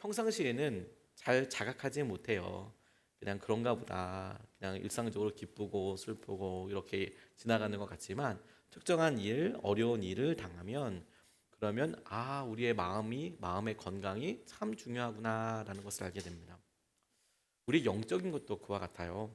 평상시에는 잘 자각하지 못해요. 그냥 그런가 보다. 그냥 일상적으로 기쁘고 슬프고 이렇게 지나가는 것 같지만 특정한 일, 어려운 일을 당하면 그러면 우리의 마음의 건강이 참 중요하구나라는 것을 알게 됩니다. 우리 영적인 것도 그와 같아요.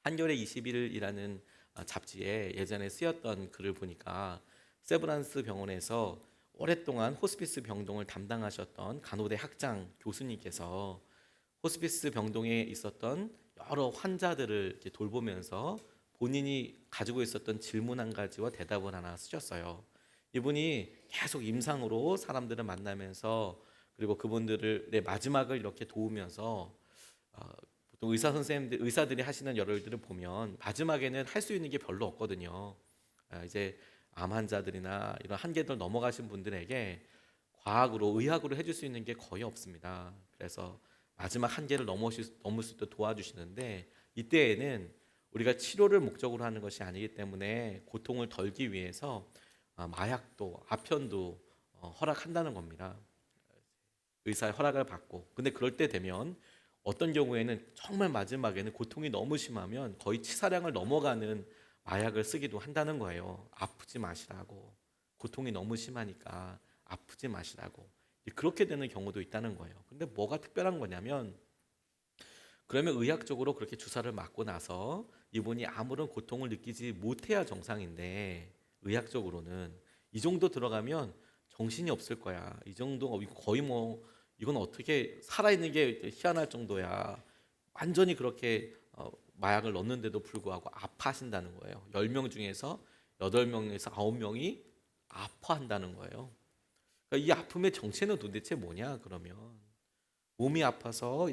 한겨레 21일이라는 잡지에 예전에 쓰였던 글을 보니까 세브란스 병원에서 오랫동안 호스피스 병동을 담당하셨던 간호대 학장 교수님께서 호스피스 병동에 있었던 여러 환자들을 이렇게 돌보면서 본인이 가지고 있었던 질문 한 가지와 대답을 하나 쓰셨어요. 이분이 계속 임상으로 사람들을 만나면서 그리고 그분들의 마지막을 이렇게 도우면서 보통 의사들이 하시는 여러 일들을 보면 마지막에는 할 수 있는 게 별로 없거든요. 이제 암 환자들이나 이런 한계들 넘어가신 분들에게 의학으로 해줄 수 있는 게 거의 없습니다. 그래서 마지막 한계를 넘을 수 있도록 도와주시는데 이때에는 우리가 치료를 목적으로 하는 것이 아니기 때문에 고통을 덜기 위해서 마약도 아편도 허락한다는 겁니다. 의사의 허락을 받고. 근데 그럴 때 되면 어떤 경우에는 정말 마지막에는 고통이 너무 심하면 거의 치사량을 넘어가는 마약을 쓰기도 한다는 거예요. 아프지 마시라고. 고통이 너무 심하니까 아프지 마시라고. 그렇게 되는 경우도 있다는 거예요. 근데 뭐가 특별한 거냐면 그러면 의학적으로 그렇게 주사를 맞고 나서 이분이 아무런 고통을 느끼지 못해야 정상인데 의학적으로는 이 정도 들어가면 정신이 없을 거야. 이 정도 거의 이건 어떻게 살아있는 게 희한할 정도야. 완전히 그렇게 마약을 넣는데도 불구하고 아파하신다는 거예요. 10명 중에서 8명에서 9명이 아파한다는 거예요. 그러니까 이 아픔의 정체는 도대체 뭐냐 그러면 몸이 아파서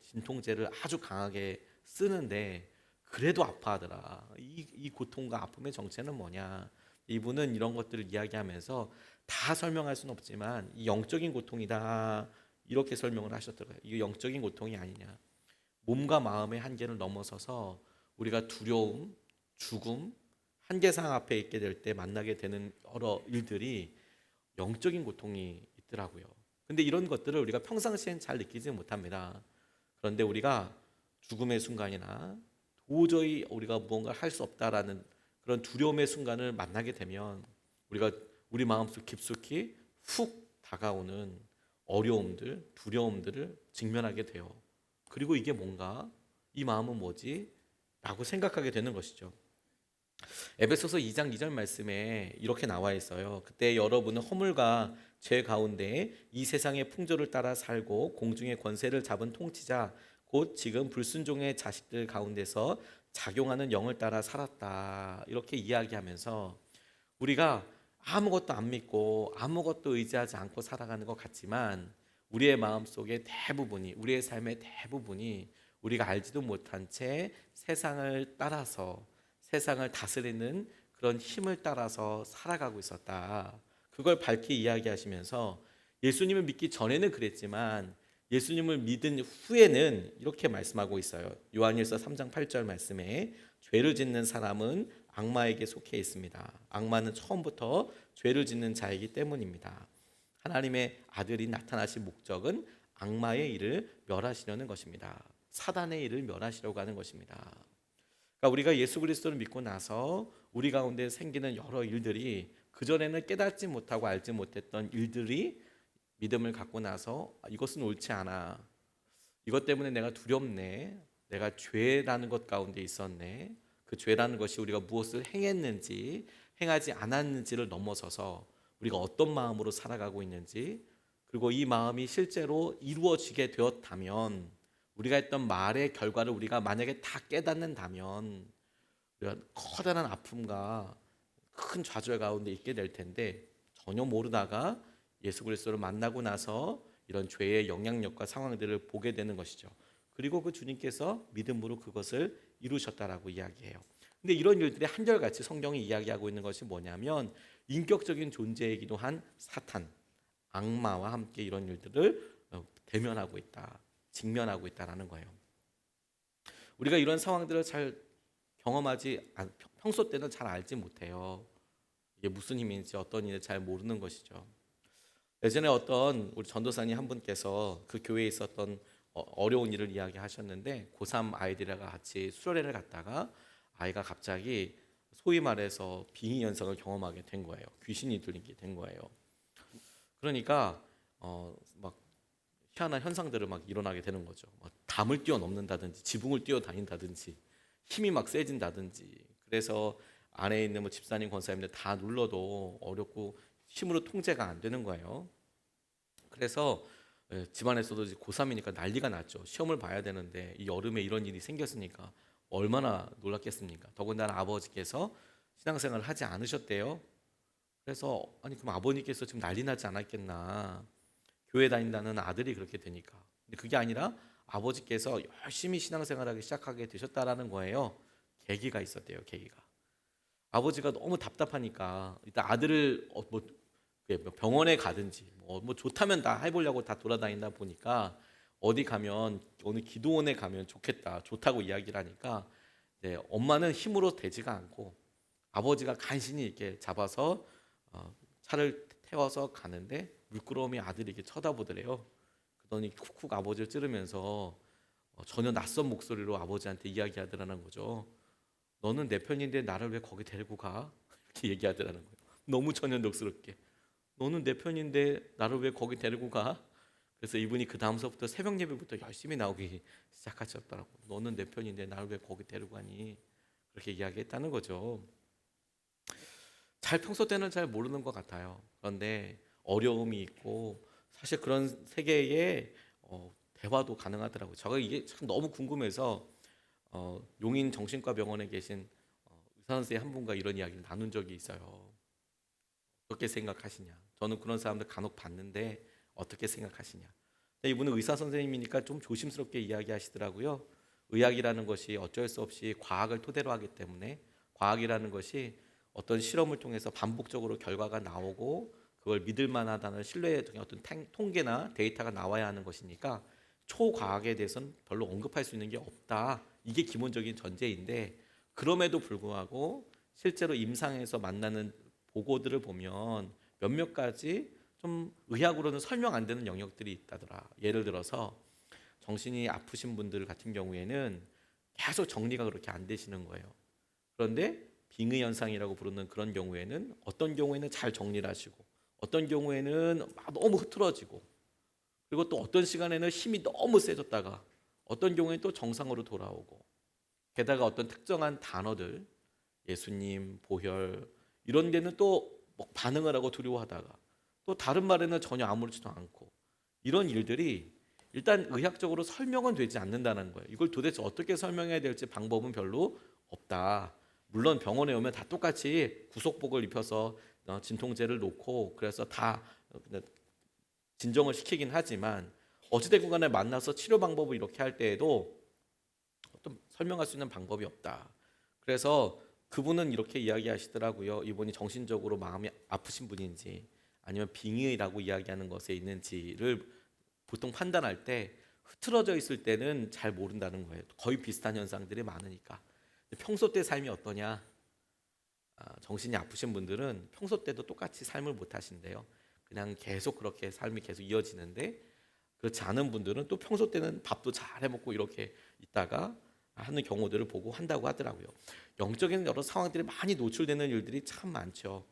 진통제를 아주 강하게 쓰는데 그래도 아파하더라. 이 고통과 아픔의 정체는 뭐냐? 이분은 이런 것들을 이야기하면서 다 설명할 수는 없지만 이 영적인 고통이다 이렇게 설명을 하셨더라고요. 이게 영적인 고통이 아니냐? 몸과 마음의 한계를 넘어서서 우리가 두려움, 죽음, 한계상 앞에 있게 될 때 만나게 되는 여러 일들이 영적인 고통이 있더라고요. 근데 이런 것들을 우리가 평상시엔 잘 느끼지 못합니다. 그런데 우리가 죽음의 순간이나 도저히 우리가 무언가 할 수 없다라는 그런 두려움의 순간을 만나게 되면 우리가 우리 마음속 깊숙이 훅 다가오는 어려움들, 두려움들을 직면하게 돼요. 그리고 이게 뭔가 이 마음은 뭐지? 라고 생각하게 되는 것이죠. 에베소서 2장 2절 말씀에 이렇게 나와 있어요. 그때 여러분은 허물과 죄 가운데 이 세상의 풍조를 따라 살고 공중의 권세를 잡은 통치자 곧 지금 불순종의 자식들 가운데서 작용하는 영을 따라 살았다. 이렇게 이야기하면서 우리가 아무것도 안 믿고 아무것도 의지하지 않고 살아가는 것 같지만 우리의 마음속에 우리의 삶의 대부분이 우리가 알지도 못한 채 세상을 다스리는 그런 힘을 따라서 살아가고 있었다. 그걸 밝히 이야기하시면서 예수님을 믿기 전에는 그랬지만 예수님을 믿은 후에는 이렇게 말씀하고 있어요. 요한일서 3장 8절 말씀에 죄를 짓는 사람은 악마에게 속해 있습니다. 악마는 처음부터 죄를 짓는 자이기 때문입니다. 하나님의 아들이 나타나신 목적은 악마의 일을 멸하시려는 것입니다. 사단의 일을 멸하시려고 하는 것입니다. 그러니까 우리가 예수 그리스도를 믿고 나서 우리 가운데 생기는 여러 일들이 그전에는 깨닫지 못하고 알지 못했던 일들이 믿음을 갖고 나서 이것은 옳지 않아. 이것 때문에 내가 두렵네. 내가 죄라는 것 가운데 있었네. 그 죄라는 것이 우리가 무엇을 행했는지 행하지 않았는지를 넘어서서 우리가 어떤 마음으로 살아가고 있는지 그리고 이 마음이 실제로 이루어지게 되었다면 우리가 했던 말의 결과를 우리가 만약에 다 깨닫는다면 우리가 커다란 아픔과 큰 좌절 가운데 있게 될 텐데 전혀 모르다가 예수 그리스도를 만나고 나서 이런 죄의 영향력과 상황들을 보게 되는 것이죠. 그리고 그 주님께서 믿음으로 그것을 이루셨다라고 이야기해요. 근데 이런 일들이 한결같이 성경이 이야기하고 있는 것이 뭐냐면 인격적인 존재이기도 한 사탄, 악마와 함께 이런 일들을 대면하고 있다, 직면하고 있다라는 거예요. 우리가 이런 상황들을 잘 평소 때는 잘 알지 못해요. 이게 무슨 힘인지 어떤 일인지 잘 모르는 것이죠. 예전에 어떤 우리 전도사님 한 분께서 그 교회에 있었던 어려운 일을 이야기하셨는데 고3 아이들과 같이 수련회를 갔다가 아이가 갑자기 소위 말해서 빙의 현상을 경험하게 된 거예요. 귀신이 들리게 된 거예요. 그러니까 막 희한한 현상들을 막 일어나게 되는 거죠. 막 담을 뛰어넘는다든지 지붕을 뛰어다닌다든지 힘이 막 세진다든지. 그래서 안에 있는 뭐 집사님 권사님들 다 눌러도 어렵고 힘으로 통제가 안 되는 거예요. 그래서 집안에서도 이제 고3이니까 난리가 났죠. 시험을 봐야 되는데 이 여름에 이런 일이 생겼으니까 얼마나 놀랐겠습니까? 더군다나 아버지께서 신앙생활을 하지 않으셨대요. 그래서 아니 그럼 아버님께서 지금 난리 나지 않았겠나? 교회 다닌다는 아들이 그렇게 되니까. 근데 그게 아니라 아버지께서 열심히 신앙생활하기 시작하게 되셨다라는 거예요. 계기가 있었대요. 계기가. 아버지가 너무 답답하니까 일단 아들을 뭐 병원에 가든지 뭐 좋다면 다 해보려고 다 돌아다니다 보니까 어디 가면 어느 기도원에 가면 좋겠다 좋다고 이야기를 하니까 엄마는 힘으로 되지가 않고 아버지가 간신히 이렇게 잡아서 차를 태워서 가는데 물끄러미 아들이 이렇게 쳐다보더래요. 그러더니 쿡쿡 아버지를 찌르면서 전혀 낯선 목소리로 아버지한테 이야기하더라는 거죠. 너는 내 편인데 나를 왜 거기 데리고 가? 이렇게 얘기하더라는 거예요. 너무 전연덕스럽게. 너는 내 편인데 나를 왜 거기 데리고 가? 그래서 이분이 그 다음서부터 새벽 예배부터 열심히 나오기 시작하셨더라고. 너는 내 편인데 나를 왜 거기 데리고 가니? 그렇게 이야기했다는 거죠. 잘 평소 때는 잘 모르는 것 같아요. 그런데 어려움이 있고 사실 그런 세계에 대화도 가능하더라고요. 제가 이게 참 너무 궁금해서 용인 정신과 병원에 계신 의사 선생님 한 분과 이런 이야기를 나눈 적이 있어요. 어떻게 생각하시냐? 저는 그런 사람들 간혹 봤는데 어떻게 생각하시냐? 근데 이분은 의사 선생님이니까 좀 조심스럽게 이야기하시더라고요. 의학이라는 것이 어쩔 수 없이 과학을 토대로 하기 때문에 과학이라는 것이 어떤 실험을 통해서 반복적으로 결과가 나오고 그걸 믿을 만하다는 신뢰의 어떤 통계나 데이터가 나와야 하는 것이니까 초과학에 대해서는 별로 언급할 수 있는 게 없다. 이게 기본적인 전제인데 그럼에도 불구하고 실제로 임상에서 만나는 보고들을 보면 몇몇 가지 좀 의학으로는 설명 안 되는 영역들이 있다더라. 예를 들어서 정신이 아프신 분들 같은 경우에는 계속 정리가 그렇게 안 되시는 거예요. 그런데 빙의 현상이라고 부르는 그런 경우에는 어떤 경우에는 잘 정리를 하시고 어떤 경우에는 막 너무 흐트러지고 그리고 또 어떤 시간에는 힘이 너무 세졌다가 어떤 경우에는 또 정상으로 돌아오고 게다가 어떤 특정한 단어들 예수님, 보혈 이런 데는 또 반응을 하고 두려워하다가 또 다른 말에는 전혀 아무렇지도 않고 이런 일들이 일단 의학적으로 설명은 되지 않는다는 거예요. 이걸 도대체 어떻게 설명해야 될지 방법은 별로 없다. 물론 병원에 오면 다 똑같이 구속복을 입혀서 진통제를 놓고 그래서 다 진정을 시키긴 하지만 어찌됐건 간에 만나서 치료 방법을 이렇게 할 때에도 어떤 설명할 수 있는 방법이 없다. 그래서 그분은 이렇게 이야기하시더라고요. 이분이 정신적으로 마음이 아프신 분인지 아니면 빙의라고 이야기하는 것에 있는지를 보통 판단할 때 흐트러져 있을 때는 잘 모른다는 거예요. 거의 비슷한 현상들이 많으니까. 평소 때 삶이 어떠냐? 정신이 아프신 분들은 평소 때도 똑같이 삶을 못 하신대요. 그냥 계속 그렇게 삶이 계속 이어지는데 그렇지 않은 분들은 또 평소 때는 밥도 잘 해먹고 이렇게 있다가 하는 경우들을 보고 한다고 하더라고요. 영적인 여러 상황들이 많이 노출되는 일들이 참 많죠.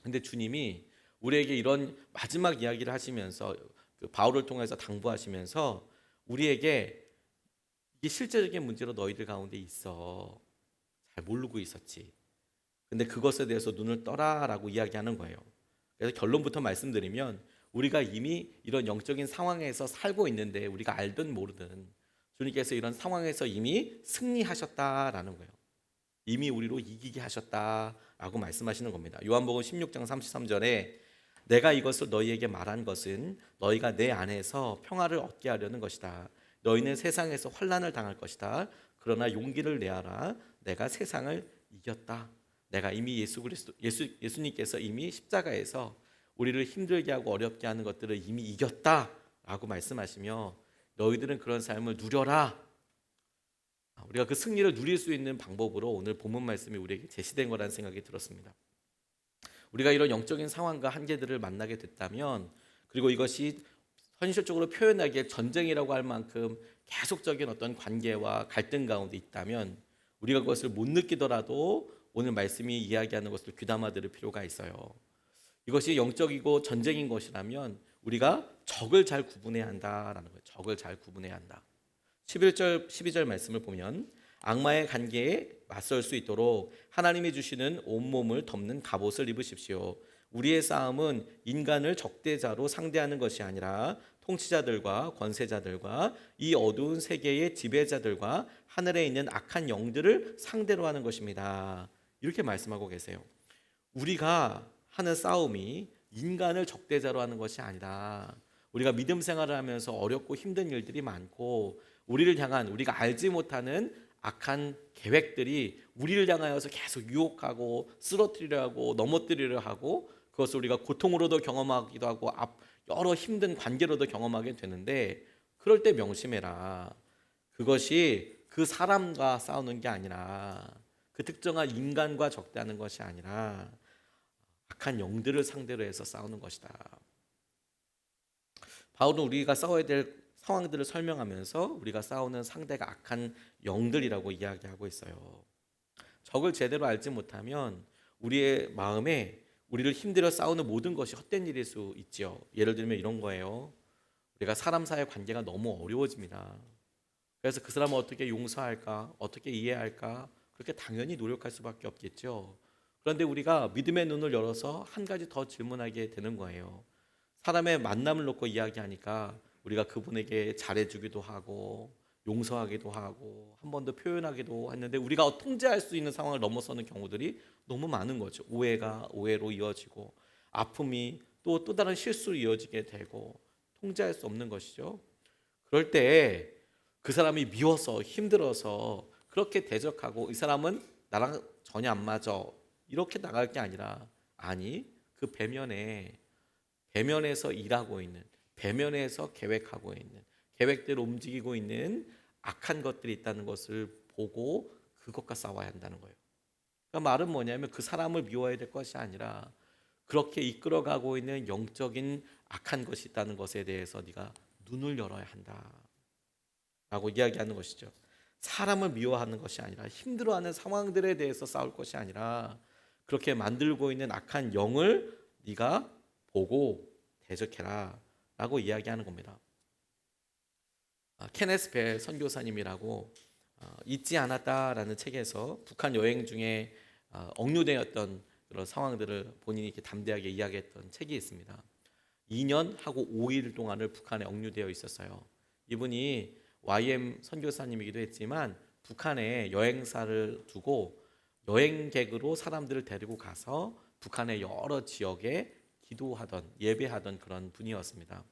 근데 주님이 우리에게 이런 마지막 이야기를 하시면서 그 바울을 통해서 당부하시면서 우리에게 이게 실제적인 문제로 너희들 가운데 있어. 잘 모르고 있었지. 근데 그것에 대해서 눈을 떠라라고 이야기하는 거예요. 그래서 결론부터 말씀드리면 우리가 이미 이런 영적인 상황에서 살고 있는데 우리가 알든 모르든 주님께서 이런 상황에서 이미 승리하셨다라는 거예요. 이미 우리로 이기게 하셨다라고 말씀하시는 겁니다. 요한복음 16장 33절에 내가 이것을 너희에게 말한 것은 너희가 내 안에서 평화를 얻게 하려는 것이다. 너희는 세상에서 환난을 당할 것이다. 그러나 용기를 내어라. 내가 세상을 이겼다. 내가 이미 예수님께서 이미 십자가에서 우리를 힘들게 하고 어렵게 하는 것들을 이미 이겼다라고 말씀하시며 너희들은 그런 삶을 누려라. 우리가 그 승리를 누릴 수 있는 방법으로 오늘 본문 말씀이 우리에게 제시된 거라는 생각이 들었습니다. 우리가 이런 영적인 상황과 한계들을 만나게 됐다면, 그리고 이것이 현실적으로 표현하기에 전쟁이라고 할 만큼 계속적인 어떤 관계와 갈등 가운데 있다면, 우리가 그것을 못 느끼더라도 오늘 말씀이 이야기하는 것을 귀담아 들을 필요가 있어요. 이것이 영적이고 전쟁인 것이라면 우리가 적을 잘 구분해야 한다라는 거예요. 적을 잘 구분해야 한다. 11절, 12절 말씀을 보면, 악마의 관계에 맞설 수 있도록 하나님이 주시는 온몸을 덮는 갑옷을 입으십시오. 우리의 싸움은 인간을 적대자로 상대하는 것이 아니라 통치자들과 권세자들과 이 어두운 세계의 지배자들과 하늘에 있는 악한 영들을 상대로 하는 것입니다. 이렇게 말씀하고 계세요. 우리가 하는 싸움이 인간을 적대자로 하는 것이 아니라, 우리가 믿음 생활을 하면서 어렵고 힘든 일들이 많고 우리를 향한, 우리가 알지 못하는 악한 계획들이 우리를 향하여서 계속 유혹하고 쓰러뜨리려 하고 넘어뜨리려 하고, 그것을 우리가 고통으로도 경험하기도 하고 여러 힘든 관계로도 경험하게 되는데, 그럴 때 명심해라. 그것이 그 사람과 싸우는 게 아니라, 그 특정한 인간과 적대하는 것이 아니라 악한 영들을 상대로 해서 싸우는 것이다. 바울은 우리가 싸워야 될 상황들을 설명하면서 우리가 싸우는 상대가 악한 영들이라고 이야기하고 있어요. 적을 제대로 알지 못하면 우리의 마음에 우리를 힘들어 싸우는 모든 것이 헛된 일일 수 있죠. 예를 들면 이런 거예요. 우리가 사람 사이의 관계가 너무 어려워집니다. 그래서 그 사람을 어떻게 용서할까, 어떻게 이해할까, 그렇게 당연히 노력할 수밖에 없겠죠. 그런데 우리가 믿음의 눈을 열어서 한 가지 더 질문하게 되는 거예요. 사람의 만남을 놓고 이야기하니까 우리가 그분에게 잘해주기도 하고 용서하기도 하고 한 번 더 표현하기도 했는데, 우리가 통제할 수 있는 상황을 넘어서는 경우들이 너무 많은 거죠. 오해가 오해로 이어지고 아픔이 또 다른 실수로 이어지게 되고 통제할 수 없는 것이죠. 그럴 때 그 사람이 미워서 힘들어서 그렇게 대적하고 이 사람은 나랑 전혀 안 맞아 이렇게 나갈 게 아니라, 아니, 그 배면에서 일하고 있는, 배면에서 계획하고 있는, 계획대로 움직이고 있는 악한 것들이 있다는 것을 보고 그것과 싸워야 한다는 거예요. 그러니까 말은 뭐냐면, 그 사람을 미워해야 될 것이 아니라 그렇게 이끌어가고 있는 영적인 악한 것이 있다는 것에 대해서 네가 눈을 열어야 한다라고 이야기하는 것이죠. 사람을 미워하는 것이 아니라, 힘들어하는 상황들에 대해서 싸울 것이 아니라, 그렇게 만들고 있는 악한 영을 네가 보고 대적해라 라고 이야기하는 겁니다. 케네스 벨 선교사님이라고 잊지 않았다라는 책에서 북한 여행 중에 억류되었던 그런 상황들을 본인이 이렇게 담대하게 이야기했던 책이 있습니다. 2년 하고 5일 동안을 북한에 억류되어 있었어요. 이분이 YM 선교사님이기도 했지만 북한에 여행사를 두고 여행객으로 사람들을 데리고 가서 북한의 여러 지역에 기도하던, 예배하던 그런 분이었습니다.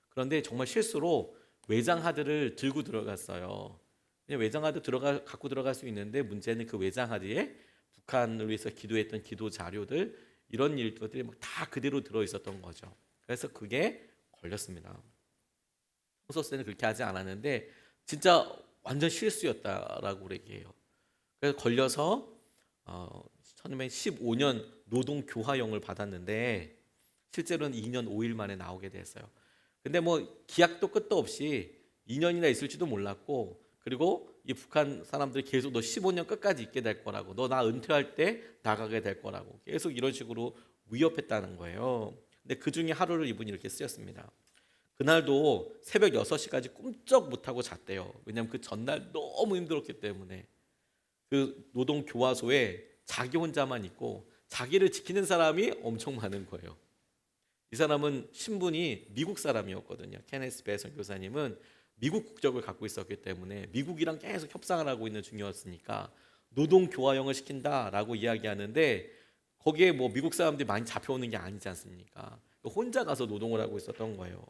그런데 정말 실수로 외장하드를 들고 들어갔어요. 외장하드 갖고 들어갈 수 있는데, 문제는 그 외장하드에 북한을 위해서 기도했던 기도 자료들, 이런 일들이 다 그대로 들어 있었던 거죠. 그래서 그게 걸렸습니다. 평소 때는 그렇게 하지 않았는데 진짜 완전 실수였다라고 얘기해요. 그래서 걸려서 1915년 노동 교화형을 받았는데 실제로는 2년 5일 만에 나오게 됐어요. 근데 뭐 기약도 끝도 없이 2년이나 있을지도 몰랐고, 그리고 이 북한 사람들이 계속 너 15년 끝까지 있게 될 거라고, 너 나 은퇴할 때 나가게 될 거라고 계속 이런 식으로 위협했다는 거예요. 근데 그 중에 하루를 이분이 이렇게 쓰였습니다. 그날도 새벽 6시까지 꿈쩍 못하고 잤대요. 왜냐하면 그 전날 너무 힘들었기 때문에. 그 노동교화소에 자기 혼자만 있고 자기를 지키는 사람이 엄청 많은 거예요. 이 사람은 신분이 미국 사람이었거든요. 케네스 벨 선교사님은 미국 국적을 갖고 있었기 때문에 미국이랑 계속 협상을 하고 있는 중이었으니까 노동교화형을 시킨다라고 이야기하는데, 거기에 뭐 미국 사람들이 많이 잡혀오는 게 아니지 않습니까? 혼자 가서 노동을 하고 있었던 거예요.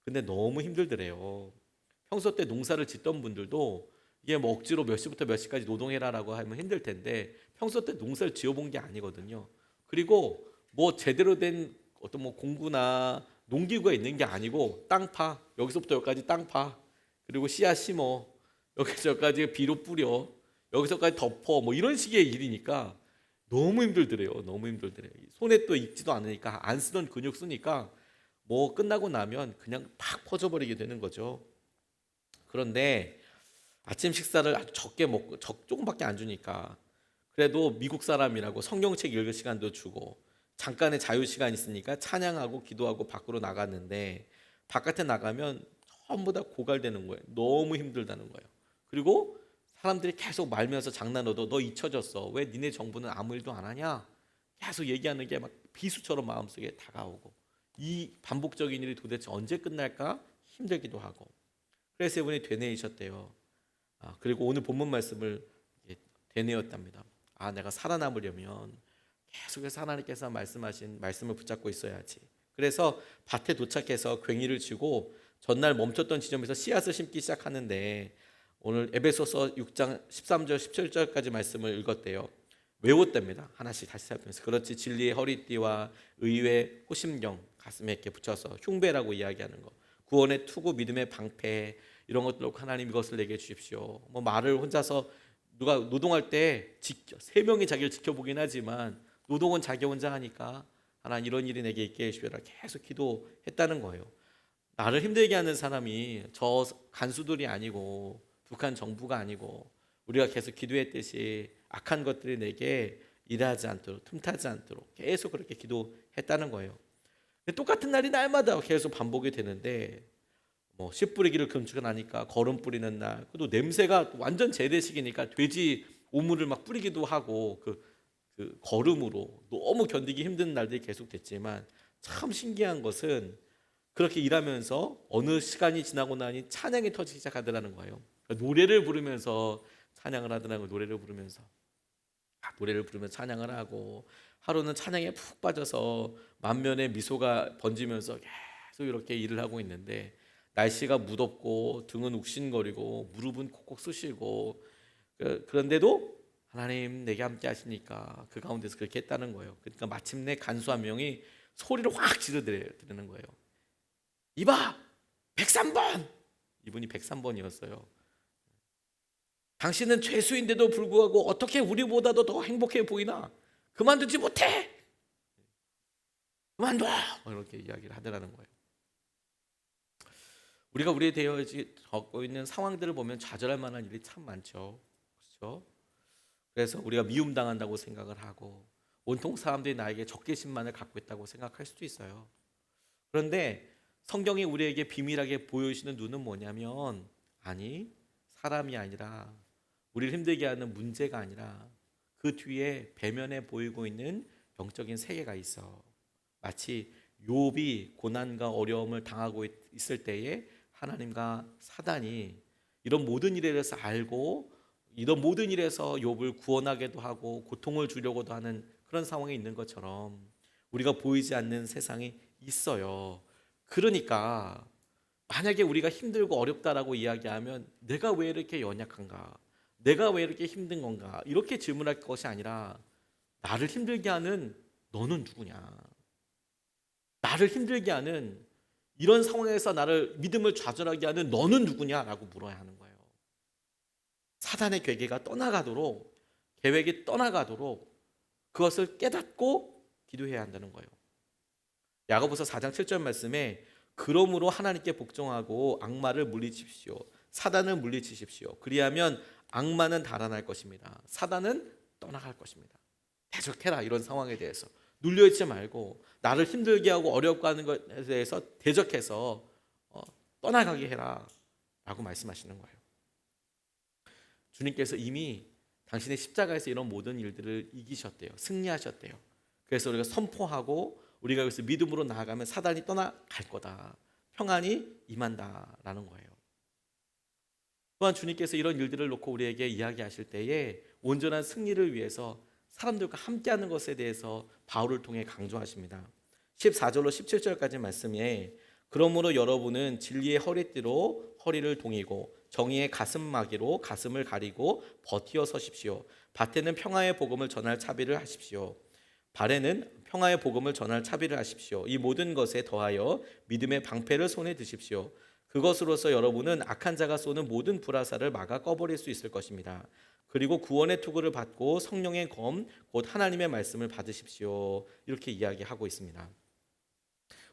근데 너무 힘들더래요. 평소 때 농사를 짓던 분들도 이게 뭐 억지로 몇 시부터 몇 시까지 노동해라라고 하면 힘들 텐데, 평소 때 농사를 지어본 게 아니거든요. 그리고 뭐 제대로 된 어떤 뭐 공구나 농기구가 있는 게 아니고, 땅 파, 여기서부터 여기까지 땅 파, 그리고 씨앗 심어, 여기서 여기까지 비료 뿌려, 여기서까지 덮어, 뭐 이런 식의 일이니까 너무 힘들더래요. 너무 힘들더래요. 손에 또 익지도 않으니까 안 쓰던 근육 쓰니까 뭐 끝나고 나면 그냥 팍 퍼져버리게 되는 거죠. 그런데 아침 식사를 아주 적게 먹고 조금밖에 안 주니까 그래도 미국 사람이라고 성경책 읽을 시간도 주고 잠깐의 자유 시간 있으니까 찬양하고 기도하고 밖으로 나갔는데 바깥에 나가면 전부 다 고갈되는 거예요. 너무 힘들다는 거예요. 그리고 사람들이 계속 말면서 장난으로도 너 잊혀졌어. 왜 니네 정부는 아무 일도 안 하냐? 계속 얘기하는 게 막 비수처럼 마음속에 다가오고 이 반복적인 일이 도대체 언제 끝날까 힘들기도 하고 그래서 이분이 되뇌이셨대요. 그리고 오늘 본문 말씀을 되뇌었답니다. 내가 살아남으려면 계속해서 하나님께서 말씀하신 말씀을 붙잡고 있어야지. 그래서 밭에 도착해서 괭이를 쥐고 전날 멈췄던 지점에서 씨앗을 심기 시작하는데 오늘 에베소서 6장 13절 17절까지 말씀을 읽었대요. 외웠답니다. 하나씩 다시 살피면서 그렇지 진리의 허리띠와 의의 호심경 가슴에 이렇게 붙여서 흉배라고 이야기하는 거 구원의 투구 믿음의 방패 이런 것들로 하나님 이것을 내게 주십시오. 뭐 말을 혼자서 누가 노동할 때 세 명이 자기를 지켜보긴 하지만 노동은 자기 혼자 하니까 하나님 이런 일이 내게 있게 해주셔라 계속 기도했다는 거예요. 나를 힘들게 하는 사람이 저 간수들이 아니고 북한 정부가 아니고 우리가 계속 기도했듯이 악한 것들이 내게 일하지 않도록 틈타지 않도록 계속 그렇게 기도했다는 거예요. 똑같은 날이 날마다 계속 반복이 되는데 씨 뿌리기를 금축하니까 거름 뿌리는 날 또 냄새가 완전 재래식이니까 돼지 오물을 막 뿌리기도 하고 그 거름으로 너무 견디기 힘든 날들이 계속 됐지만 참 신기한 것은 그렇게 일하면서 어느 시간이 지나고 나니 찬양이 터지기 시작하더라는 거예요. 그러니까 노래를 부르면서 찬양을 하더라는 거예요. 노래를 부르면서 찬양을 하고 하루는 찬양에 푹 빠져서 만면에 미소가 번지면서 계속 이렇게 일을 하고 있는데 날씨가 무덥고 등은 욱신거리고 무릎은 콕콕 쑤시고 그런데도 하나님 내게 함께 하시니까 그 가운데서 그렇게 했다는 거예요. 그러니까 마침내 간수 한 명이 소리를 확 지르는 거예요. 이봐 103번 이분이 103번이었어요. 당신은 죄수인데도 불구하고 어떻게 우리보다도 더 행복해 보이나? 그만두지 못해. 그만둬. 이렇게 이야기를 하더라는 거예요. 우리가 우리에 대해 겪고 있는 상황들을 보면 좌절할 만한 일이 참 많죠. 그렇죠? 그래서 우리가 미움당한다고 생각을 하고 온통 사람들이 나에게 적개심만을 갖고 있다고 생각할 수도 있어요. 그런데 성경이 우리에게 비밀하게 보여주시는 눈은 뭐냐면 사람이 아니라 우리를 힘들게 하는 문제가 아니라 그 뒤에 배면에 보이고 있는 영적인 세계가 있어. 마치 욥이 고난과 어려움을 당하고 있을 때에 하나님과 사단이 이런 모든 일에 대해서 알고 이런 모든 일에서 욥을 구원하게도 하고 고통을 주려고도 하는 그런 상황이 있는 것처럼 우리가 보이지 않는 세상이 있어요. 그러니까 만약에 우리가 힘들고 어렵다라고 이야기하면 내가 왜 이렇게 연약한가? 내가 왜 이렇게 힘든 건가? 이렇게 질문할 것이 아니라 나를 힘들게 하는 너는 누구냐? 나를 힘들게 하는 이런 상황에서 나를 믿음을 좌절하게 하는 너는 누구냐라고 물어야 하는 거예요. 사단의 계획이 떠나가도록 그것을 깨닫고 기도해야 한다는 거예요. 야고보서 4장 7절 말씀에 그러므로 하나님께 복종하고 악마를 물리치십시오. 사단을 물리치십시오. 그리하면 악마는 달아날 것입니다. 사단은 떠나갈 것입니다. 대적해라. 이런 상황에 대해서 눌려있지 말고 나를 힘들게 하고 어렵게 하는 것에 대해서 대적해서 떠나가게 해라 라고 말씀하시는 거예요. 주님께서 이미 당신의 십자가에서 이런 모든 일들을 이기셨대요. 승리하셨대요. 그래서 우리가 선포하고 우리가 여기서 믿음으로 나아가면 사단이 떠나갈 거다. 평안이 임한다라는 거예요. 또한 주님께서 이런 일들을 놓고 우리에게 이야기하실 때에 온전한 승리를 위해서 사람들과 함께하는 것에 대해서 바울을 통해 강조하십니다. 14절로 17절까지 말씀에 그러므로 여러분은 진리의 허리띠로 허리를 동이고 정의의 가슴마개로 가슴을 가리고 버티어 서십시오. 밭에는 평화의 복음을 전할 차비를 하십시오. 발에는 평화의 복음을 전할 차비를 하십시오. 이 모든 것에 더하여 믿음의 방패를 손에 드십시오. 그것으로서 여러분은 악한 자가 쏘는 모든 불화살을 막아 꺼버릴 수 있을 것입니다. 그리고 구원의 투구를 받고 성령의 검, 곧 하나님의 말씀을 받으십시오. 이렇게 이야기하고 있습니다.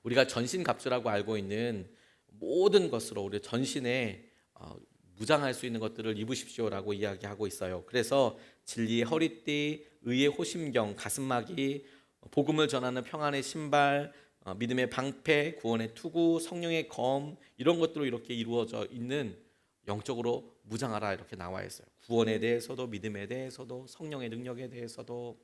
우리가 전신갑주라고 알고 있는 모든 것으로 우리 전신에 무장할 수 있는 것들을 입으십시오라고 이야기하고 있어요. 그래서 진리의 허리띠, 의의 호심경, 가슴막이, 복음을 전하는 평안의 신발, 믿음의 방패, 구원의 투구, 성령의 검, 이런 것들로 이렇게 이루어져 있는, 영적으로 무장하라 이렇게 나와 있어요. 구원에 대해서도, 믿음에 대해서도, 성령의 능력에 대해서도.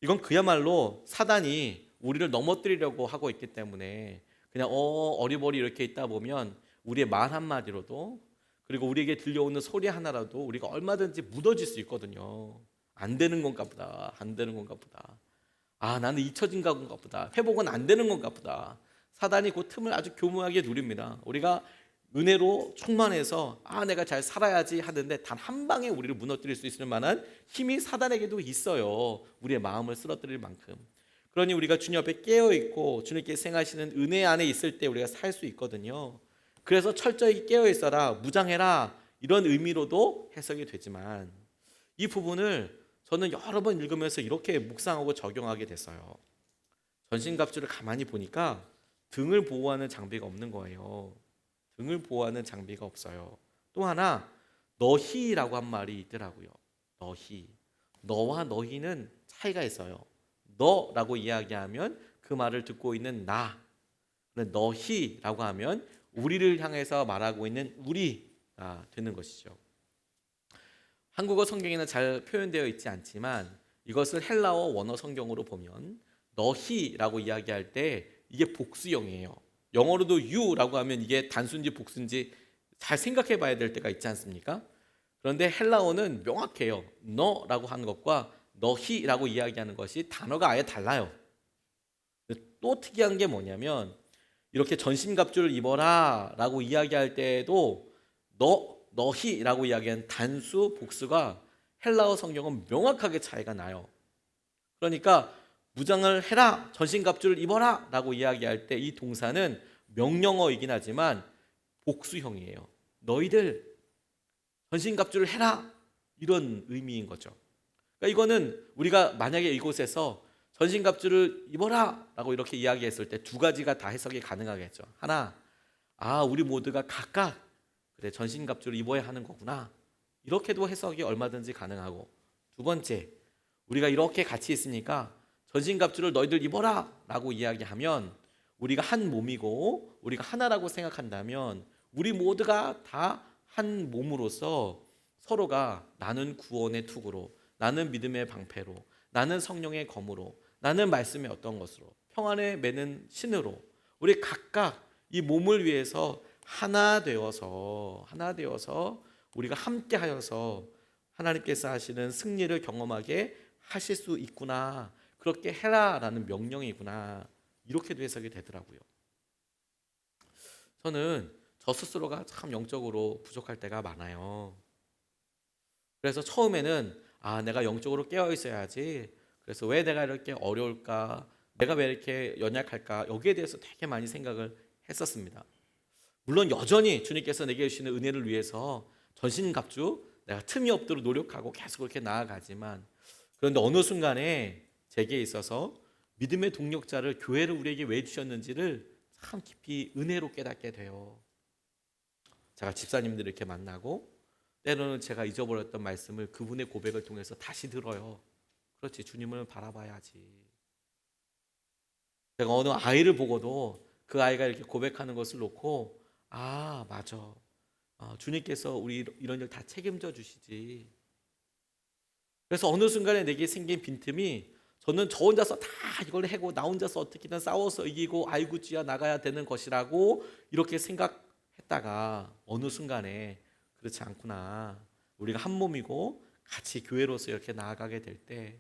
이건 그야말로 사단이 우리를 넘어뜨리려고 하고 있기 때문에 그냥 어리버리 이렇게 있다 보면 우리의 말 한마디로도, 그리고 우리에게 들려오는 소리 하나라도 우리가 얼마든지 무너질 수 있거든요. 안 되는 건가 보다. 안 되는 건가 보다. 나는 잊혀진 건가 보다. 회복은 안 되는 건가 보다. 사단이 그 틈을 아주 교묘하게 누립니다. 우리가 은혜로 충만해서 내가 잘 살아야지 하는데 단 한 방에 우리를 무너뜨릴 수 있을 만한 힘이 사단에게도 있어요. 우리의 마음을 쓰러뜨릴 만큼. 그러니 우리가 주님 앞에 깨어있고 주님께서 행하시는 은혜 안에 있을 때 우리가 살 수 있거든요. 그래서 철저히 깨어있어라, 무장해라, 이런 의미로도 해석이 되지만, 이 부분을 저는 여러 번 읽으면서 이렇게 묵상하고 적용하게 됐어요. 전신갑주를 가만히 보니까 등을 보호하는 장비가 없는 거예요. 등을 보호하는 장비가 없어요. 또 하나, 너희라고 한 말이 있더라고요. 너희. 너와 너희는 차이가 있어요. 너라고 이야기하면 그 말을 듣고 있는 나. 너희라고 하면 우리를 향해서 말하고 있는 우리가 되는 것이죠. 한국어 성경에는 잘 표현되어 있지 않지만 이것을 헬라어 원어 성경으로 보면 너희라고 이야기할 때 이게 복수형이에요. 영어로도 you라고 하면 이게 단수인지 복수인지 잘 생각해 봐야 될 때가 있지 않습니까? 그런데 헬라어는 명확해요. 너라고 하는 것과 너희라고 이야기하는 것이 단어가 아예 달라요. 또 특이한 게 뭐냐면 이렇게 전신갑주를 입어라 라고 이야기할 때에도 너희라고 이야기하는 단수, 복수가 헬라어 성경은 명확하게 차이가 나요. 그러니까 무장을 해라, 전신갑주를 입어라 라고 이야기할 때 이 동사는 명령어이긴 하지만 복수형이에요. 너희들 전신갑주를 해라, 이런 의미인 거죠. 그러니까 이거는 우리가 만약에 이곳에서 전신갑주를 입어라 라고 이렇게 이야기했을 때 두 가지가 다 해석이 가능하겠죠. 하나, 우리 모두가 각각 그래 전신갑주를 입어야 하는 거구나, 이렇게도 해석이 얼마든지 가능하고, 두 번째, 우리가 이렇게 같이 있으니까 전신갑주를 너희들 입어라 라고 이야기하면 우리가 한 몸이고 우리가 하나라고 생각한다면 우리 모두가 다 한 몸으로서 서로가 나는 구원의 투구로, 나는 믿음의 방패로, 나는 성령의 검으로, 나는 말씀의 어떤 것으로, 평안에 매는 신으로 우리 각각 이 몸을 위해서 하나 되어서 우리가 함께 하여서 하나님께서 하시는 승리를 경험하게 하실 수 있구나, 그렇게 해라라는 명령이구나, 이렇게도 해석이 되더라고요. 저는 저 스스로가 참 영적으로 부족할 때가 많아요. 그래서 처음에는 내가 영적으로 깨어 있어야지, 그래서 왜 내가 이렇게 어려울까, 내가 왜 이렇게 연약할까, 여기에 대해서 되게 많이 생각을 했었습니다. 물론 여전히 주님께서 내게 주시는 은혜를 위해서 전신갑주 내가 틈이 없도록 노력하고 계속 그렇게 나아가지만, 그런데 어느 순간에 제게 있어서 믿음의 동력자를, 교회를 우리에게 왜 주셨는지를 참 깊이 은혜로 깨닫게 돼요. 제가 집사님들을 이렇게 만나고 때로는 제가 잊어버렸던 말씀을 그분의 고백을 통해서 다시 들어요. 그렇지, 주님을 바라봐야지. 제가 어느 아이를 보고도 그 아이가 이렇게 고백하는 것을 놓고 맞아, 주님께서 우리 이런 일 다 책임져 주시지. 그래서 어느 순간에 내게 생긴 빈틈이, 저는 저 혼자서 다 이걸 해고 나 혼자서 어떻게든 싸워서 이기고 아이고지야 나가야 되는 것이라고 이렇게 생각했다가 어느 순간에 그렇지 않구나, 우리가 한 몸이고 같이 교회로서 이렇게 나아가게 될 때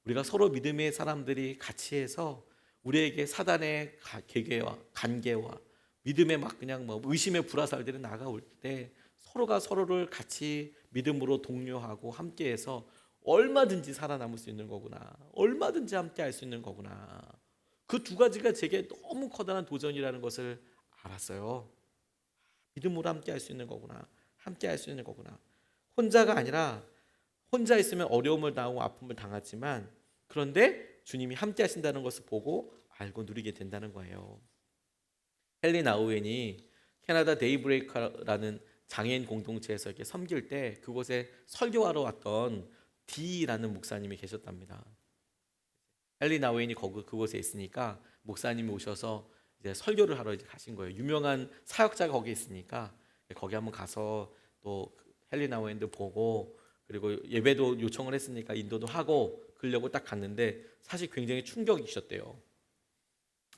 우리가 서로 믿음의 사람들이 같이 해서 우리에게 사단의 계계와 관계와 믿음의 그냥 의심의 불화살들이 나가올 때 서로가 서로를 같이 믿음으로 독려하고 함께해서 얼마든지 살아남을 수 있는 거구나, 얼마든지 함께 할 수 있는 거구나, 그 두 가지가 제게 너무 커다란 도전이라는 것을 알았어요. 믿음으로 함께 할 수 있는 거구나. 함께 할 수 있는 거구나. 혼자가 아니라 혼자 있으면 어려움을 당하고 아픔을 당하지만 그런데 주님이 함께 하신다는 것을 보고 알고 누리게 된다는 거예요. 헨리 나우엔이 캐나다 데이브레이커라는 장애인 공동체에서 이렇게 섬길 때 그곳에 설교하러 왔던 D라는 목사님이 계셨답니다. 헨리 나우엔이 그곳에 있으니까 목사님이 오셔서 이제 설교를 하러 이제 가신 거예요. 유명한 사역자가 거기 있으니까 거기 한번 가서 또 헨리 나우엔도 보고 그리고 예배도 요청을 했으니까 인도도 하고 그러려고 딱 갔는데 사실 굉장히 충격이셨대요.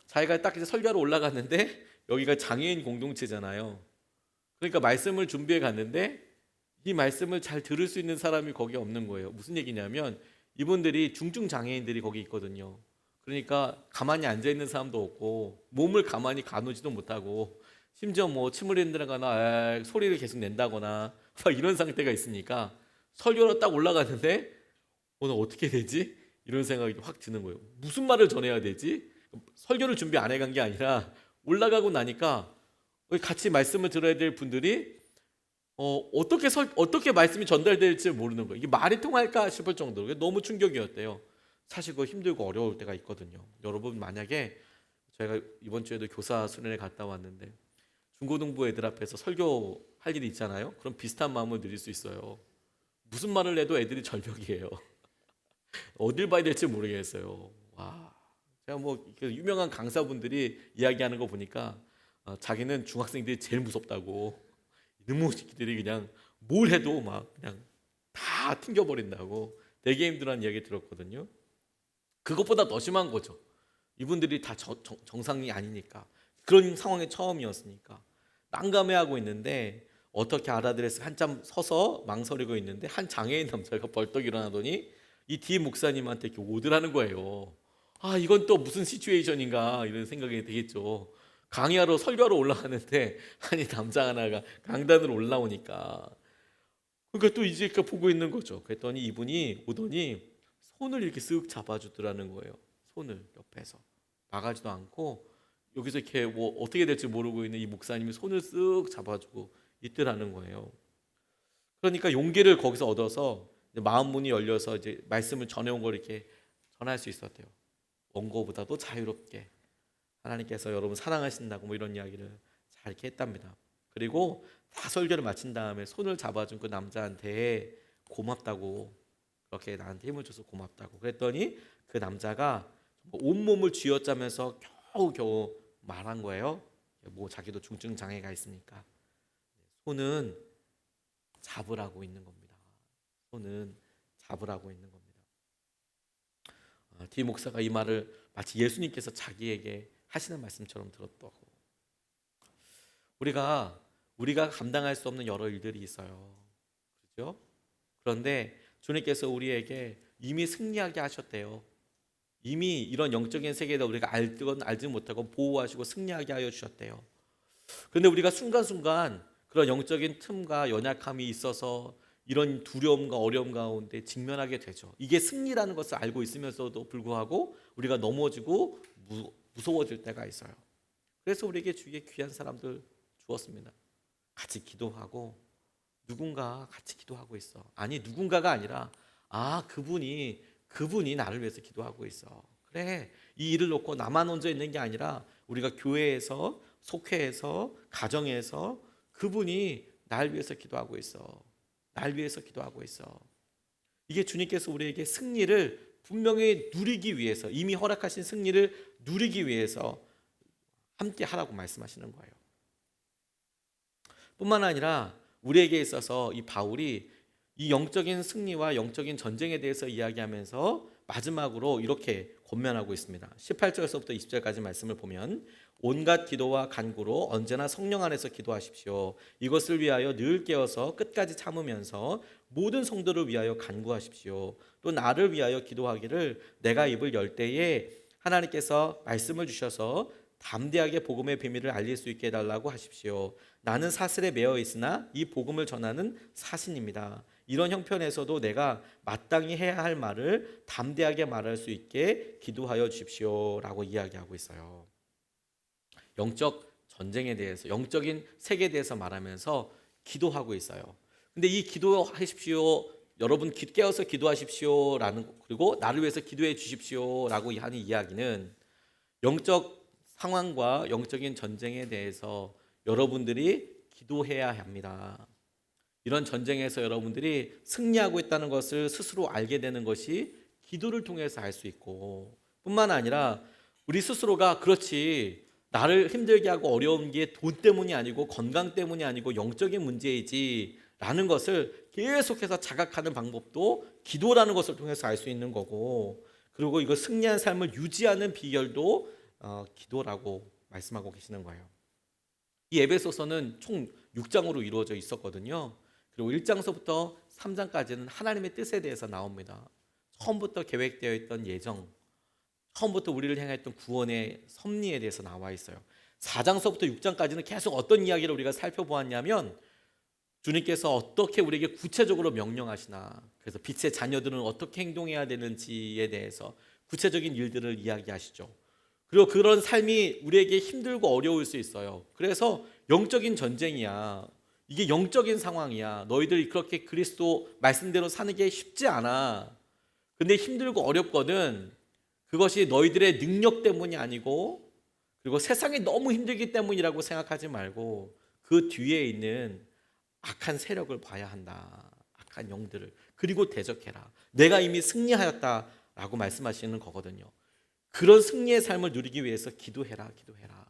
자기가 딱 이제 설교하러 올라갔는데 여기가 장애인 공동체잖아요. 그러니까 말씀을 준비해 갔는데 이 말씀을 잘 들을 수 있는 사람이 거기 없는 거예요. 무슨 얘기냐면 이분들이 중증 장애인들이 거기 있거든요. 그러니까 가만히 앉아 있는 사람도 없고 몸을 가만히 가누지도 못하고 심지어 뭐 침을 흘린다거나 소리를 계속 낸다거나 막 이런 상태가 있으니까 설교로 딱 올라갔는데 오늘 어떻게 되지? 이런 생각이 확 드는 거예요. 무슨 말을 전해야 되지? 설교를 준비 안 해간 게 아니라 올라가고 나니까 같이 말씀을 들어야 될 분들이 어떻게 말씀이 전달될지 모르는 거예요. 이게 말이 통할까 싶을 정도로 너무 충격이었대요. 사실 그거 힘들고 어려울 때가 있거든요. 여러분 만약에 저희가 이번 주에도 교사 수련회 갔다 왔는데 중고등부 애들 앞에서 설교할 일이 있잖아요. 그럼 비슷한 마음을 느낄 수 있어요. 무슨 말을 해도 애들이 절벽이에요. 어딜 봐야 될지 모르겠어요. 와, 제가 뭐 유명한 강사분들이 이야기하는 거 보니까 자기는 중학생들이 제일 무섭다고 이놈의새끼들이 그냥 뭘 해도 막 그냥 다 튕겨버린다고 되게 힘들어하는 이야기 들었거든요. 그것보다 더 심한 거죠. 이분들이 다 정상이 아니니까 그런 상황이 처음이었으니까 난감해하고 있는데 어떻게 알아들었을까 한참 서서 망설이고 있는데 한 장애인 남자가 벌떡 일어나더니 이 D 목사님한테 이렇게 오더라는 거예요. 아, 이건 또 무슨 시츄에이션인가 이런 생각이 되겠죠. 강의하러 설교하러 올라가는데 아니 남자 하나가 강단으로 올라오니까 그러니까 또 이제 보고 있는 거죠. 그랬더니 이분이 오더니 손을 이렇게 쓱 잡아주더라는 거예요. 손을 옆에서 나가지도 않고 여기서 이렇게 뭐 어떻게 될지 모르고 있는 이 목사님이 손을 쓱 잡아주고 있더라는 거예요. 그러니까 용기를 거기서 얻어서 마음 문이 열려서 이제 말씀을 전해온 걸 이렇게 전할 수 있었대요. 원고보다도 자유롭게 하나님께서 여러분 사랑하신다고 뭐 이런 이야기를 잘 이렇게 했답니다. 그리고 다 설교를 마친 다음에 손을 잡아준 그 남자한테 고맙다고 그렇게 나한테 힘을 줘서 고맙다고 그랬더니 그 남자가 온몸을 쥐어짜면서 겨우겨우 말한 거예요. 뭐 자기도 중증 장애가 있으니까 손은 잡으라고 있는 겁니다. 손은 잡으라고 있는 겁니다. D 목사가 이 말을 마치 예수님께서 자기에게 하시는 말씀처럼 들었다고. 우리가 감당할 수 없는 여러 일들이 있어요. 그렇죠? 그런데 주님께서 우리에게 이미 승리하게 하셨대요. 이미 이런 영적인 세계에 우리가 알든 알지 못하고 보호하시고 승리하게 하여 주셨대요. 그런데 우리가 순간순간 그런 영적인 틈과 연약함이 있어서 이런 두려움과 어려움 가운데 직면하게 되죠. 이게 승리라는 것을 알고 있으면서도 불구하고 우리가 넘어지고 무서워질 때가 있어요. 그래서 우리에게 주위에 귀한 사람들 주었습니다. 같이 기도하고 누군가 같이 기도하고 있어. 아니 누군가가 아니라 그분이 나를 위해서 기도하고 있어. 그래, 이 일을 놓고 나만 혼자 있는 게 아니라 우리가 교회에서 속회에서 가정에서 그분이 날 위해서 기도하고 있어. 날 위해서 기도하고 있어. 이게 주님께서 우리에게 승리를 분명히 누리기 위해서 이미 허락하신 승리를 누리기 위해서 함께 하라고 말씀하시는 거예요. 뿐만 아니라 우리에게 있어서 이 바울이 이 영적인 승리와 영적인 전쟁에 대해서 이야기하면서 마지막으로 이렇게 권면하고 있습니다. 18절에서부터 20절까지 말씀을 보면 온갖 기도와 간구로 언제나 성령 안에서 기도하십시오. 이것을 위하여 늘 깨어서 끝까지 참으면서 모든 성도를 위하여 간구하십시오. 또 나를 위하여 기도하기를 내가 입을 열 때에 하나님께서 말씀을 주셔서 담대하게 복음의 비밀을 알릴 수 있게 해달라고 하십시오. 나는 사슬에 매어 있으나 이 복음을 전하는 사신입니다. 이런 형편에서도 내가 마땅히 해야 할 말을 담대하게 말할 수 있게 기도하여 주십시오 라고 이야기하고 있어요. 영적 전쟁에 대해서, 영적인 세계에 대해서 말하면서 기도하고 있어요. 근데 이 기도하십시오, 여러분 깨어서 기도하십시오라는, 그리고 나를 위해서 기도해 주십시오라고 하는 이야기는 영적 상황과 영적인 전쟁에 대해서 여러분들이 기도해야 합니다. 이런 전쟁에서 여러분들이 승리하고 있다는 것을 스스로 알게 되는 것이 기도를 통해서 알 수 있고, 뿐만 아니라 우리 스스로가 그렇지, 나를 힘들게 하고 어려운 게 돈 때문이 아니고 건강 때문이 아니고 영적인 문제이지 라는 것을 계속해서 자각하는 방법도 기도라는 것을 통해서 알 수 있는 거고, 그리고 이거 승리한 삶을 유지하는 비결도 기도라고 말씀하고 계시는 거예요. 이 에베소서는 총 6장으로 이루어져 있었거든요. 그리고 1장서부터 3장까지는 하나님의 뜻에 대해서 나옵니다. 처음부터 계획되어 있던 예정, 처음부터 우리를 향했던 구원의 섭리에 대해서 나와 있어요. 4장서부터 6장까지는 계속 어떤 이야기를 우리가 살펴보았냐면, 주님께서 어떻게 우리에게 구체적으로 명령하시나, 그래서 빛의 자녀들은 어떻게 행동해야 되는지에 대해서 구체적인 일들을 이야기하시죠. 그리고 그런 삶이 우리에게 힘들고 어려울 수 있어요. 그래서 영적인 전쟁이야, 이게 영적인 상황이야, 너희들이 그렇게 그리스도 말씀대로 사는 게 쉽지 않아, 근데 힘들고 어렵거든, 그것이 너희들의 능력 때문이 아니고, 그리고 세상이 너무 힘들기 때문이라고 생각하지 말고 그 뒤에 있는 악한 세력을 봐야 한다, 악한 영들을. 그리고 대적해라, 내가 이미 승리하였다라고 말씀하시는 거거든요. 그런 승리의 삶을 누리기 위해서 기도해라, 기도해라.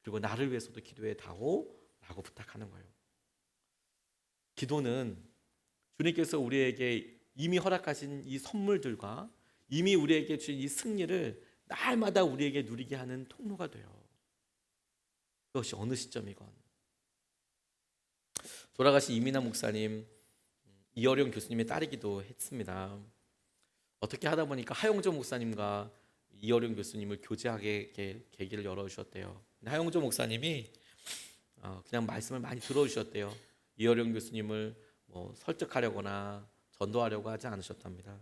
그리고 나를 위해서도 기도해 다오라고 부탁하는 거예요. 기도는 주님께서 우리에게 이미 허락하신 이 선물들과 이미 우리에게 주신 이 승리를 날마다 우리에게 누리게 하는 통로가 돼요. 그것이 어느 시점이건. 돌아가신 이민아 목사님, 이어령 교수님의 딸이기도 했습니다. 어떻게 하다 보니까 하용조 목사님과 이어령 교수님을 교제하게 계기를 열어주셨대요. 하용조 목사님이 그냥 말씀을 많이 들어주셨대요. 이어령 교수님을 설득하려거나 전도하려고 하지 않으셨답니다.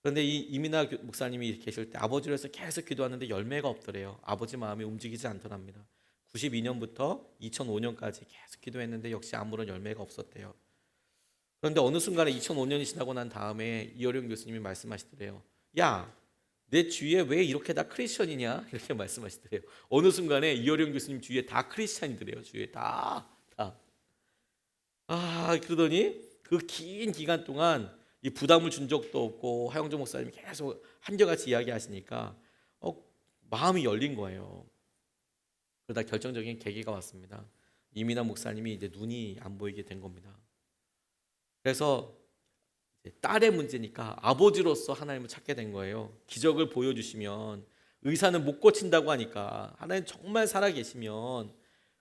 그런데 이 이민아 목사님이 계실 때 아버지를 해서 계속 기도하는데 열매가 없더래요. 아버지 마음이 움직이지 않더랍니다. 92년부터 2005년까지 계속 기도했는데 역시 아무런 열매가 없었대요. 그런데 어느 순간에 2005년이 지나고 난 다음에 이어령 교수님이 말씀하시더래요. 야, 내 주위에 왜 이렇게 다 크리스천이냐? 이렇게 말씀하시더래요. 어느 순간에 이어령 교수님 주위에 다 크리스천이더래요. 주위에 다. 그러더니 그 긴 기간 동안 이 부담을 준 적도 없고 하영조 목사님이 계속 한결같이 이야기하시니까 마음이 열린 거예요. 그러다 결정적인 계기가 왔습니다. 이민아 목사님이 이제 눈이 안 보이게 된 겁니다. 그래서 딸의 문제니까 아버지로서 하나님을 찾게 된 거예요. 기적을 보여주시면, 의사는 못 고친다고 하니까 하나님 정말 살아계시면,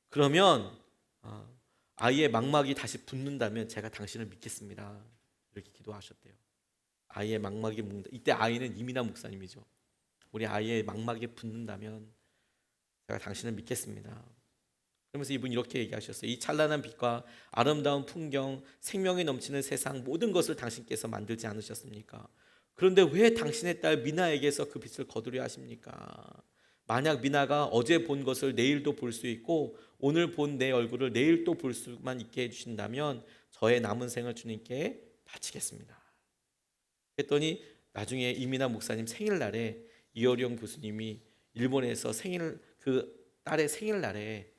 그러면 아이의 망막이 다시 붓는다면 제가 당신을 믿겠습니다. 이렇게 기도하셨대요. 아이의 망막이 붓는다. 이때 아이는 이민아 목사님이죠. 우리 아이의 망막이 붓는다면 제가 당신을 믿겠습니다. 그러면서 이분이 이렇게 얘기하셨어요. 이 찬란한 빛과 아름다운 풍경, 생명이 넘치는 세상, 모든 것을 당신께서 만들지 않으셨습니까? 그런데 왜 당신의 딸 미나에게서 그 빛을 거두려 하십니까? 만약 미나가 어제 본 것을 내일도 볼 수 있고 오늘 본 내 얼굴을 내일 또 볼 수만 있게 해주신다면 저의 남은 생을 주님께 바치겠습니다. 그랬더니 나중에 이민아 목사님 생일날에 이어령 교수님이 일본에서 그 딸의 생일날에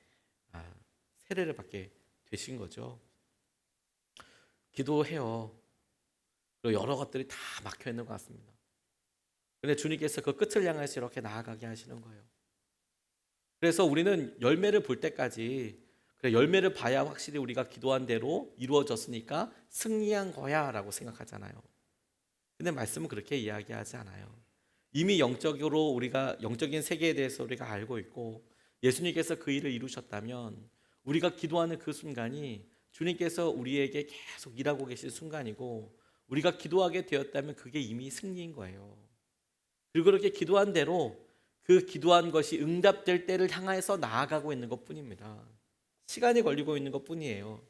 세례를 받게 되신 거죠. 기도해요. 그리고 여러 것들이 다 막혀 있는 것 같습니다. 그런데 주님께서 그 끝을 향해서 이렇게 나아가게 하시는 거예요. 그래서 우리는 열매를 볼 때까지, 그래, 열매를 봐야 확실히 우리가 기도한 대로 이루어졌으니까 승리한 거야 라고 생각하잖아요. 근데 말씀은 그렇게 이야기하지 않아요. 이미 영적으로 우리가 영적인 세계에 대해서 우리가 알고 있고 예수님께서 그 일을 이루셨다면 우리가 기도하는 그 순간이 주님께서 우리에게 계속 일하고 계신 순간이고, 우리가 기도하게 되었다면 그게 이미 승리인 거예요. 그리고 그렇게 기도한 대로 그 기도한 것이 응답될 때를 향해서 나아가고 있는 것뿐입니다. 시간이 걸리고 있는 것뿐이에요.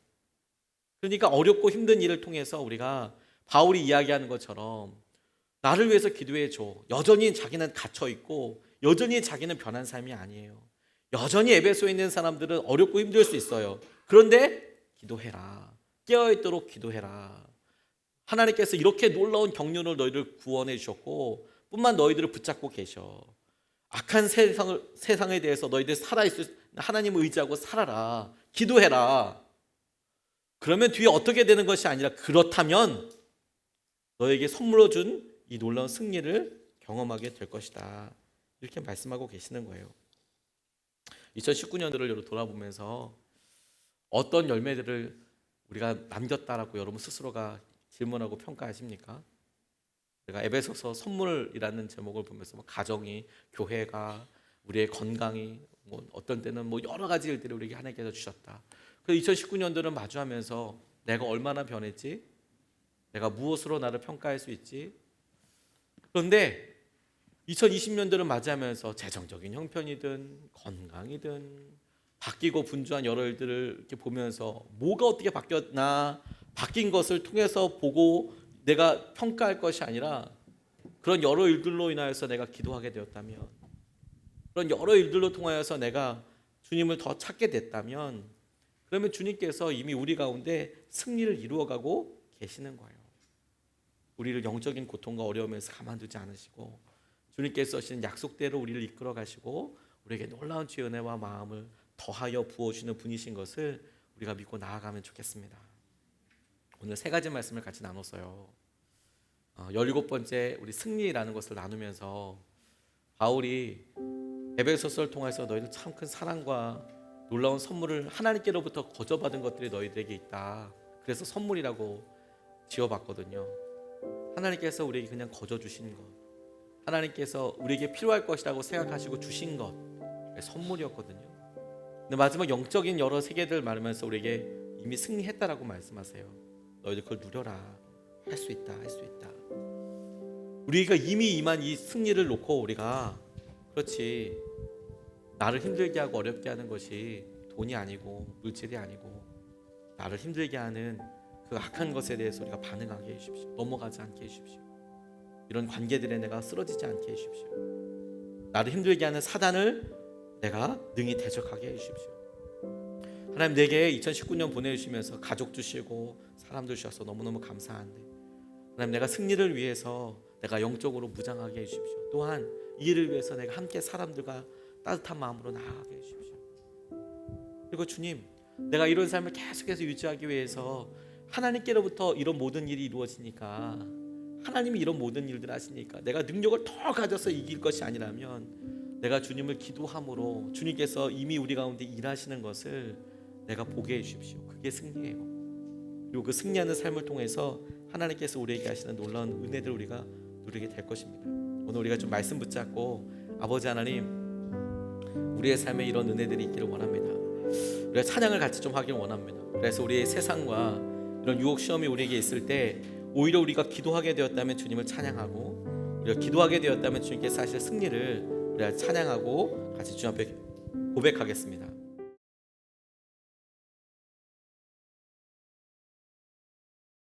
그러니까 어렵고 힘든 일을 통해서 우리가 바울이 이야기하는 것처럼 나를 위해서 기도해 줘. 여전히 자기는 갇혀 있고 여전히 자기는 변한 삶이 아니에요. 여전히 에베소에 있는 사람들은 어렵고 힘들 수 있어요. 그런데 기도해라. 깨어있도록 기도해라. 하나님께서 이렇게 놀라운 경륜을 너희를 구원해 주셨고 뿐만 너희들을 붙잡고 계셔. 악한 세상에 대해서 너희들 살아있을 하나님을 의지하고 살아라. 기도해라. 그러면 뒤에 어떻게 되는 것이 아니라 그렇다면 너에게 선물로 준 이 놀라운 승리를 경험하게 될 것이다. 이렇게 말씀하고 계시는 거예요. 2019년도를 돌아보면서 어떤 열매들을 우리가 남겼다라고 여러분 스스로가 질문하고 평가하십니까? 제가 에베소서 선물이라는 제목을 보면서 가정이, 교회가, 우리의 건강이, 어떤 때는 여러 가지 일들을 우리에게 하나님께서 주셨다. 그래서 2019년도를 마주하면서 내가 얼마나 변했지? 내가 무엇으로 나를 평가할 수 있지? 그런데 2020년도를 맞이하면서 재정적인 형편이든 건강이든 바뀌고 분주한 여러 일들을 이렇게 보면서 뭐가 어떻게 바뀌었나, 바뀐 것을 통해서 보고 내가 평가할 것이 아니라 그런 여러 일들로 인하여서 내가 기도하게 되었다면, 그런 여러 일들로 통하여서 내가 주님을 더 찾게 됐다면, 그러면 주님께서 이미 우리 가운데 승리를 이루어가고 계시는 거예요. 우리를 영적인 고통과 어려움에서 가만두지 않으시고 주님께서 하신 약속대로 우리를 이끌어 가시고 우리에게 놀라운 주의 은혜와 마음을 더하여 부어주시는 분이신 것을 우리가 믿고 나아가면 좋겠습니다. 오늘 세 가지 말씀을 같이 나눴어요. 17번째 우리 승리라는 것을 나누면서 바울이 에베소서를 통해서 너희들 참 큰 사랑과 놀라운 선물을 하나님께로부터 거저받은 것들이 너희들에게 있다. 그래서 선물이라고 지어봤거든요. 하나님께서 우리에게 그냥 거저 주신 것, 하나님께서 우리에게 필요할 것이라고 생각하시고 주신 것, 선물이었거든요. 근데 마지막 영적인 여러 세계들 말하면서 우리에게 이미 승리했다라고 말씀하세요. 너희들 그걸 누려라. 할 수 있다. 할 수 있다. 우리가 이미 임한 이 승리를 놓고 우리가 그렇지, 나를 힘들게 하고 어렵게 하는 것이 돈이 아니고 물질이 아니고 나를 힘들게 하는 그 악한 것에 대해서 우리가 반응하게 해주십시오. 넘어가지 않게 해주십시오. 이런 관계들에 내가 쓰러지지 않게 해주십시오. 나를 힘들게 하는 사단을 내가 능히 대적하게 해주십시오. 하나님, 내게 2019년 보내주시면서 가족 주시고 사람도 주셔서 너무너무 감사한데, 하나님, 내가 승리를 위해서 내가 영적으로 무장하게 해주십시오. 또한 이 일을 위해서 내가 함께 사람들과 따뜻한 마음으로 나아가게 해주십시오. 그리고 주님, 내가 이런 삶을 계속해서 유지하기 위해서 하나님께로부터 이런 모든 일이 이루어지니까, 하나님이 이런 모든 일들을 하시니까 내가 능력을 더 가져서 이길 것이 아니라면 내가 주님을 기도함으로 주님께서 이미 우리 가운데 일하시는 것을 내가 보게 해주십시오. 그게 승리예요. 그리고 그 승리하는 삶을 통해서 하나님께서 우리에게 하시는 놀라운 은혜들을 우리가 누리게 될 것입니다. 오늘 우리가 좀 말씀 붙잡고, 아버지 하나님, 우리의 삶에 이런 은혜들이 있기를 원합니다. 우리가 찬양을 같이 좀 하길 원합니다. 그래서 우리의 세상과 이런 유혹 시험이 우리에게 있을 때 오히려 우리가 기도하게 되었다면 주님을 찬양하고, 우리가 기도하게 되었다면 주님께서 하실 승리를 우리가 찬양하고 같이 주님 앞에 고백하겠습니다.